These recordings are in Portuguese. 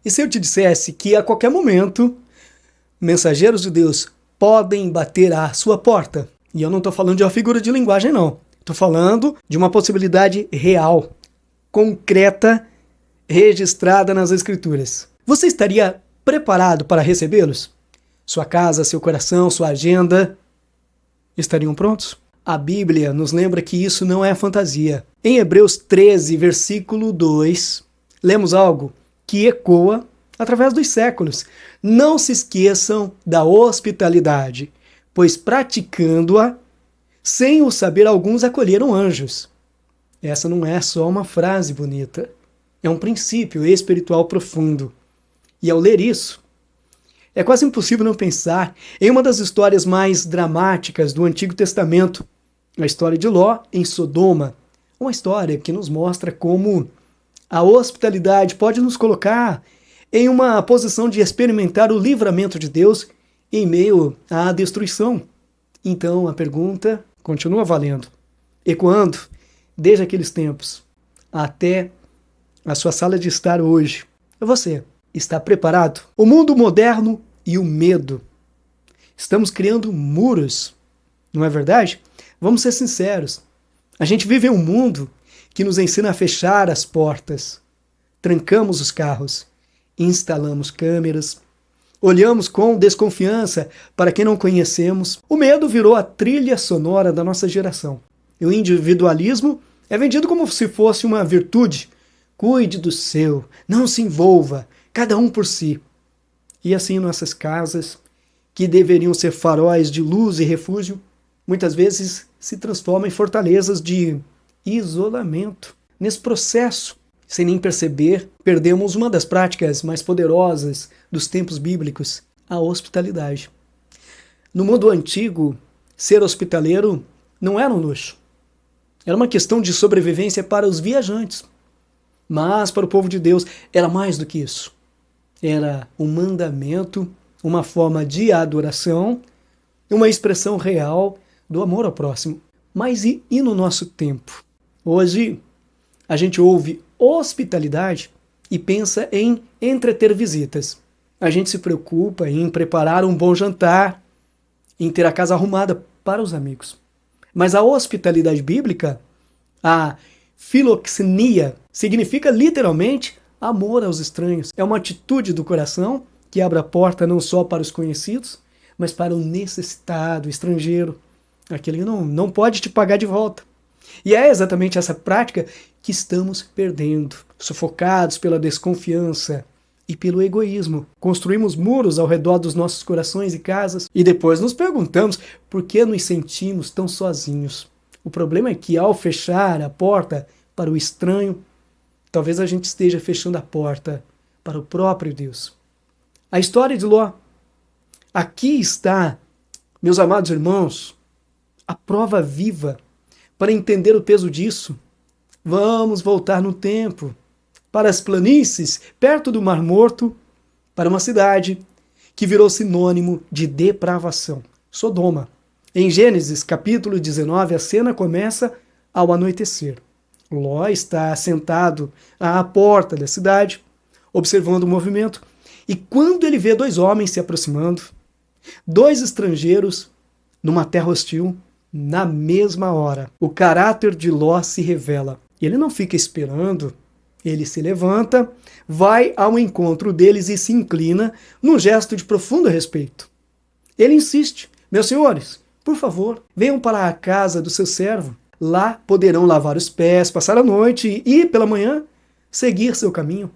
E se eu te dissesse que a qualquer momento, mensageiros de Deus podem bater à sua porta? E eu não estou falando de uma figura de linguagem, não. Estou falando de uma possibilidade real, concreta, registrada nas Escrituras. Você estaria preparado para recebê-los? Sua casa, seu coração, sua agenda estariam prontos? A Bíblia nos lembra que isso não é fantasia. Em Hebreus 13, versículo 2, lemos algo que ecoa através dos séculos. Não se esqueçam da hospitalidade, pois praticando-a, sem o saber, alguns acolheram anjos. Essa não é só uma frase bonita, é um princípio espiritual profundo. E ao ler isso, é quase impossível não pensar em uma das histórias mais dramáticas do Antigo Testamento, a história de Ló em Sodoma. Uma história que nos mostra como a hospitalidade pode nos colocar em uma posição de experimentar o livramento de Deus em meio à destruição. Então a pergunta continua valendo, ecoando desde aqueles tempos até a sua sala de estar hoje. Você está preparado? O mundo moderno e o medo. Estamos criando muros, não é verdade? Vamos ser sinceros. A gente vive em um mundo que nos ensina a fechar as portas. Trancamos os carros, instalamos câmeras, olhamos com desconfiança para quem não conhecemos. O medo virou a trilha sonora da nossa geração. E o individualismo é vendido como se fosse uma virtude. Cuide do seu, não se envolva, cada um por si. E assim nossas casas, que deveriam ser faróis de luz e refúgio, muitas vezes se transformam em fortalezas de isolamento. Nesse processo, sem nem perceber, perdemos uma das práticas mais poderosas dos tempos bíblicos, a hospitalidade. No mundo antigo, ser hospitaleiro não era um luxo. Era uma questão de sobrevivência para os viajantes. Mas para o povo de Deus era mais do que isso. Era um mandamento, uma forma de adoração, uma expressão real do amor ao próximo. Mas e no nosso tempo? Hoje, a gente ouve hospitalidade e pensa em entreter visitas. A gente se preocupa em preparar um bom jantar, em ter a casa arrumada para os amigos. Mas a hospitalidade bíblica, a filoxenia, significa literalmente amor aos estranhos. É uma atitude do coração que abre a porta não só para os conhecidos, mas para o necessitado, o estrangeiro, aquele que não pode te pagar de volta. E é exatamente essa prática que estamos perdendo, sufocados pela desconfiança e pelo egoísmo. Construímos muros ao redor dos nossos corações e casas e depois nos perguntamos por que nos sentimos tão sozinhos. O problema é que ao fechar a porta para o estranho, talvez a gente esteja fechando a porta para o próprio Deus. A história de Ló. Aqui está, meus amados irmãos, a prova viva para entender o peso disso. Vamos voltar no tempo, para as planícies, perto do Mar Morto, para uma cidade que virou sinônimo de depravação, Sodoma. Em Gênesis, capítulo 19, a cena começa ao anoitecer. Ló está sentado à porta da cidade, observando o movimento, e quando ele vê dois homens se aproximando, dois estrangeiros numa terra hostil, na mesma hora, o caráter de Ló se revela. Ele não fica esperando, ele se levanta, vai ao encontro deles e se inclina num gesto de profundo respeito. Ele insiste: meus senhores, por favor, venham para a casa do seu servo. Lá poderão lavar os pés, passar a noite e, pela manhã, seguir seu caminho.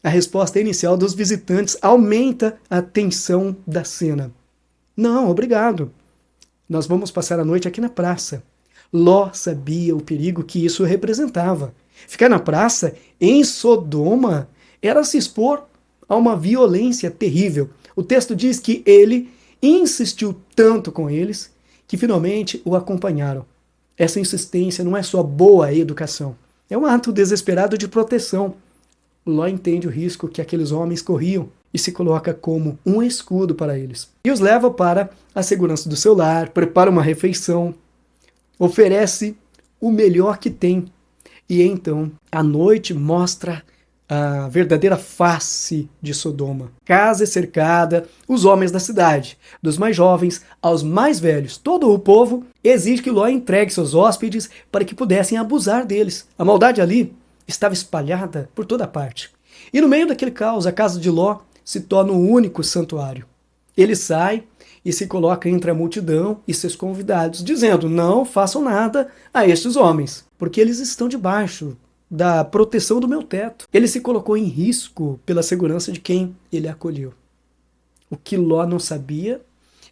A resposta inicial dos visitantes aumenta a tensão da cena. Não, obrigado. Nós vamos passar a noite aqui na praça. Ló sabia o perigo que isso representava. Ficar na praça, em Sodoma, era se expor a uma violência terrível. O texto diz que ele insistiu tanto com eles que finalmente o acompanharam. Essa insistência não é só boa educação, é um ato desesperado de proteção. Ló entende o risco que aqueles homens corriam e se coloca como um escudo para eles. E os leva para a segurança do seu lar, prepara uma refeição, oferece o melhor que tem. E então a noite mostra a verdadeira face de Sodoma. Casa cercada, os homens da cidade, dos mais jovens aos mais velhos, todo o povo exige que Ló entregue seus hóspedes para que pudessem abusar deles. A maldade ali estava espalhada por toda parte. E no meio daquele caos, a casa de Ló se torna o único santuário. Ele sai e se coloca entre a multidão e seus convidados, dizendo: não façam nada a estes homens, porque eles estão debaixo da proteção do meu teto. Ele se colocou em risco pela segurança de quem ele acolheu. O que Ló não sabia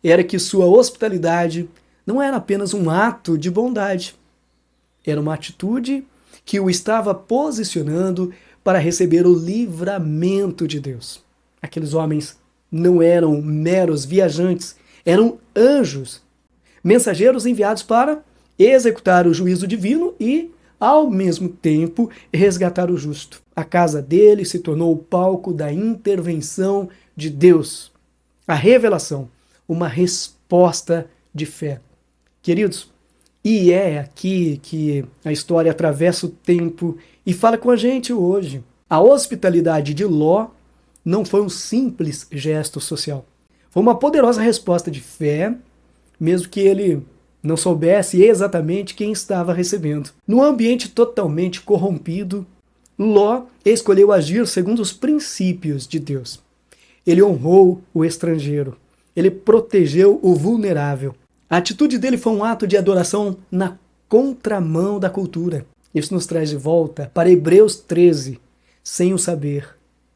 era que sua hospitalidade não era apenas um ato de bondade, era uma atitude que o estava posicionando para receber o livramento de Deus. Aqueles homens não eram meros viajantes, eram anjos, mensageiros enviados para executar o juízo divino e, ao mesmo tempo, resgatar o justo. A casa dele se tornou o palco da intervenção de Deus. A revelação, uma resposta de fé. Queridos, e é aqui que a história atravessa o tempo e fala com a gente hoje. A hospitalidade de Ló não foi um simples gesto social. Foi uma poderosa resposta de fé, mesmo que ele não soubesse exatamente quem estava recebendo. Num ambiente totalmente corrompido, Ló escolheu agir segundo os princípios de Deus. Ele honrou o estrangeiro. Ele protegeu o vulnerável. A atitude dele foi um ato de adoração na contramão da cultura. Isso nos traz de volta para Hebreus 13. Sem o saber,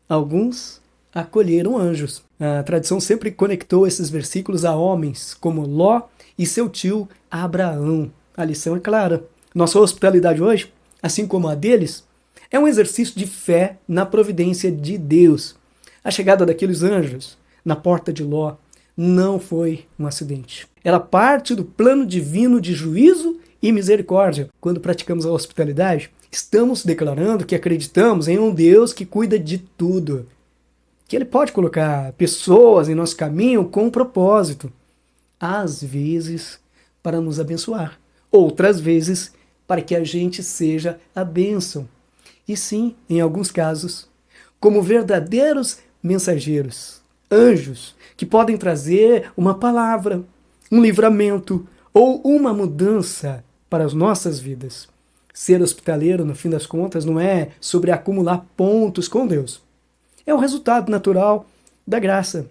alguns acolheram anjos. A tradição sempre conectou esses versículos a homens como Ló e seu tio Abraão. A lição é clara. Nossa hospitalidade hoje, assim como a deles, é um exercício de fé na providência de Deus. A chegada daqueles anjos na porta de Ló não foi um acidente. Era parte do plano divino de juízo e misericórdia. Quando praticamos a hospitalidade, estamos declarando que acreditamos em um Deus que cuida de tudo. Que Ele pode colocar pessoas em nosso caminho com um propósito. Às vezes, para nos abençoar. Outras vezes, para que a gente seja a bênção. E sim, em alguns casos, como verdadeiros mensageiros, anjos, que podem trazer uma palavra, um livramento ou uma mudança para as nossas vidas. Ser hospitaleiro, no fim das contas, não é sobre acumular pontos com Deus. É o resultado natural da graça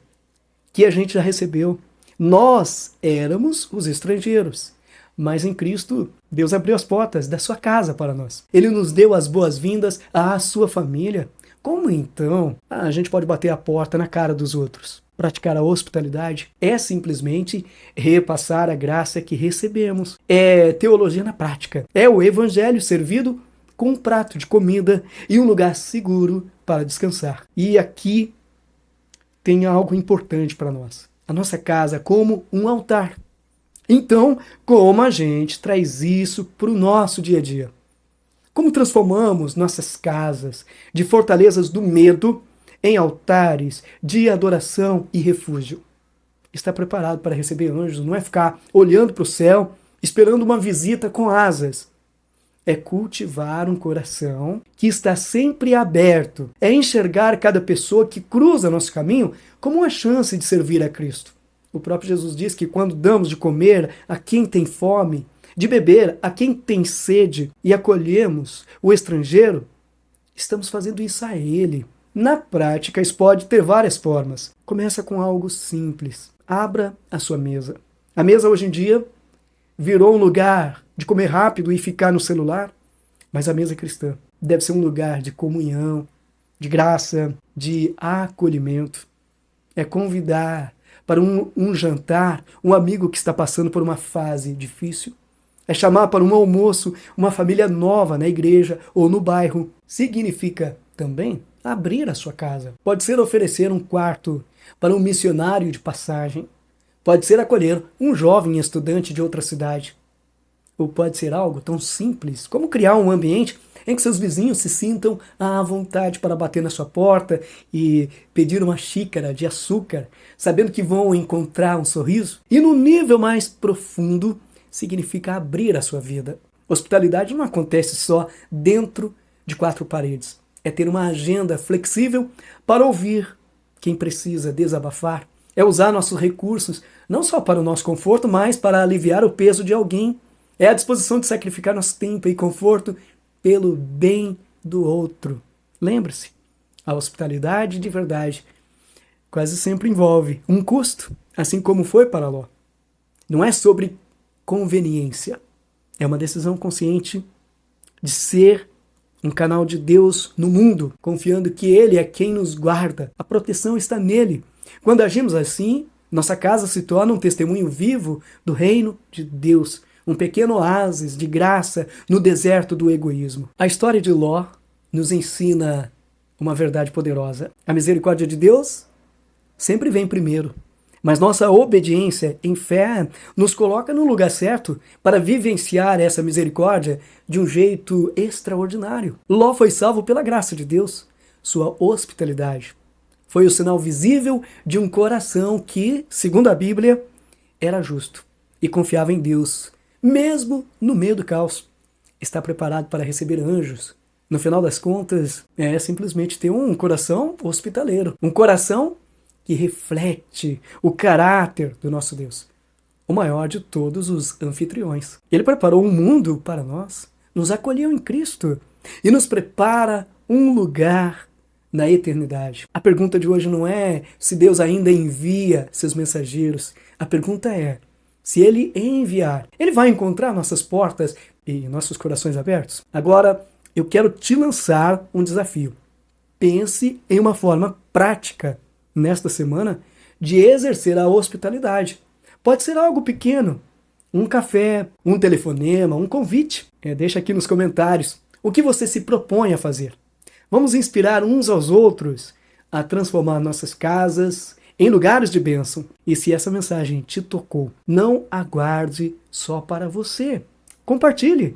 que a gente já recebeu. Nós éramos os estrangeiros, mas em Cristo, Deus abriu as portas da sua casa para nós. Ele nos deu as boas-vindas à sua família. Como então a gente pode bater a porta na cara dos outros? Praticar a hospitalidade é simplesmente repassar a graça que recebemos. É teologia na prática. É o evangelho servido com um prato de comida e um lugar seguro para descansar. E aqui tem algo importante para nós. A nossa casa como um altar. Então, como a gente traz isso para o nosso dia a dia? Como transformamos nossas casas de fortalezas do medo em altares de adoração e refúgio? Estar preparado para receber anjos não é ficar olhando para o céu, esperando uma visita com asas. É cultivar um coração que está sempre aberto. É enxergar cada pessoa que cruza nosso caminho como uma chance de servir a Cristo. O próprio Jesus diz que quando damos de comer a quem tem fome, de beber a quem tem sede e acolhemos o estrangeiro, estamos fazendo isso a Ele. Na prática, isso pode ter várias formas. Começa com algo simples. Abra a sua mesa. A mesa hoje em dia virou um lugar de comer rápido e ficar no celular, mas a mesa cristã deve ser um lugar de comunhão, de graça, de acolhimento. É convidar para um jantar um amigo que está passando por uma fase difícil. É chamar para um almoço uma família nova na igreja ou no bairro. Significa também abrir a sua casa. Pode ser oferecer um quarto para um missionário de passagem. Pode ser acolher um jovem estudante de outra cidade. Ou pode ser algo tão simples como criar um ambiente em que seus vizinhos se sintam à vontade para bater na sua porta e pedir uma xícara de açúcar, sabendo que vão encontrar um sorriso. E no nível mais profundo, significa abrir a sua vida. Hospitalidade não acontece só dentro de quatro paredes. é ter uma agenda flexível para ouvir quem precisa desabafar, é usar nossos recursos não só para o nosso conforto, mas para aliviar o peso de alguém. É a disposição de sacrificar nosso tempo e conforto pelo bem do outro. Lembre-se, a hospitalidade de verdade quase sempre envolve um custo, assim como foi para Ló. Não é sobre conveniência, é uma decisão consciente de ser um canal de Deus no mundo, confiando que Ele é quem nos guarda. A proteção está nele. Quando agimos assim, nossa casa se torna um testemunho vivo do reino de Deus, um pequeno oásis de graça no deserto do egoísmo. A história de Ló nos ensina uma verdade poderosa. A misericórdia de Deus sempre vem primeiro, mas nossa obediência em fé nos coloca no lugar certo para vivenciar essa misericórdia de um jeito extraordinário. Ló foi salvo pela graça de Deus. Sua hospitalidade foi o sinal visível de um coração que, segundo a Bíblia, era justo e confiava em Deus, mesmo no meio do caos. Está preparado para receber anjos. No final das contas, é simplesmente ter um coração hospitaleiro, um coração que reflete o caráter do nosso Deus, o maior de todos os anfitriões. Ele preparou um mundo para nós, nos acolheu em Cristo e nos prepara um lugar na eternidade. A pergunta de hoje não é se Deus ainda envia seus mensageiros. A pergunta é, se Ele enviar, Ele vai encontrar nossas portas e nossos corações abertos? Agora, eu quero te lançar um desafio. Pense em uma forma prática nesta semana de exercer a hospitalidade. Pode ser algo pequeno, um café, um telefonema, um convite. Deixa aqui nos comentários o que você se propõe a fazer. Vamos inspirar uns aos outros a transformar nossas casas em lugares de bênção. E se essa mensagem te tocou, não aguarde só para você. Compartilhe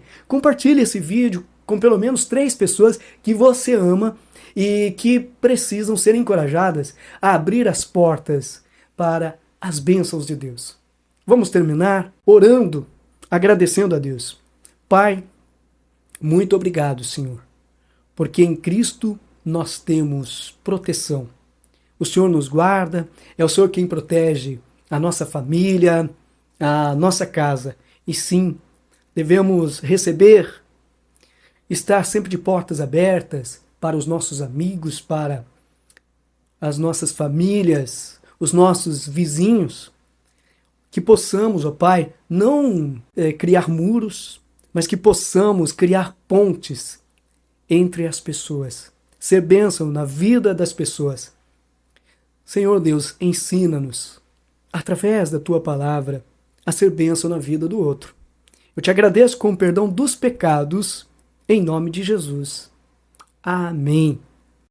esse vídeo com pelo menos 3 pessoas que você ama e que precisam ser encorajadas a abrir as portas para as bênçãos de Deus. Vamos terminar orando, agradecendo a Deus. Pai, muito obrigado, Senhor, porque em Cristo nós temos proteção. O Senhor nos guarda, é o Senhor quem protege a nossa família, a nossa casa. E sim, devemos estar sempre de portas abertas para os nossos amigos, para as nossas famílias, os nossos vizinhos. Que possamos, ó Pai, não criar muros, mas que possamos criar pontes entre as pessoas, ser bênção na vida das pessoas. Senhor Deus, ensina-nos, através da Tua palavra, a ser bênção na vida do outro. Eu te agradeço com o perdão dos pecados, em nome de Jesus. Amém.